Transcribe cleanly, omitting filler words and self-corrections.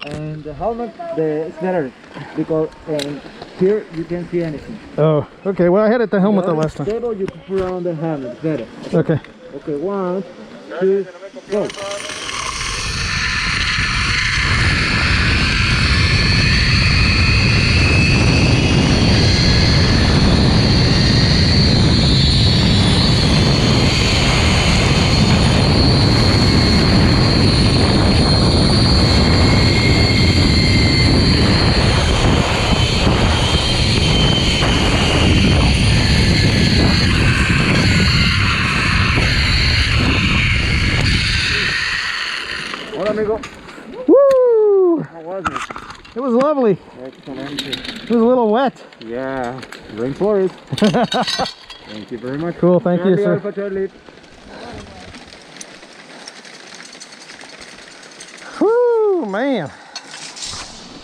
And the helmet, it's better because here you can't see anything. Oh, okay. Well, I had it the helmet the last time. Table you can put on the helmet, it's better. Okay. Okay, 1, 2, go. Hola, amigo. Woo! How was it? It was lovely. Excellent. It was a little wet. Yeah, rainforest. Thank you very much. Cool, thank you, sir. Alpha Charlie. Woo, man.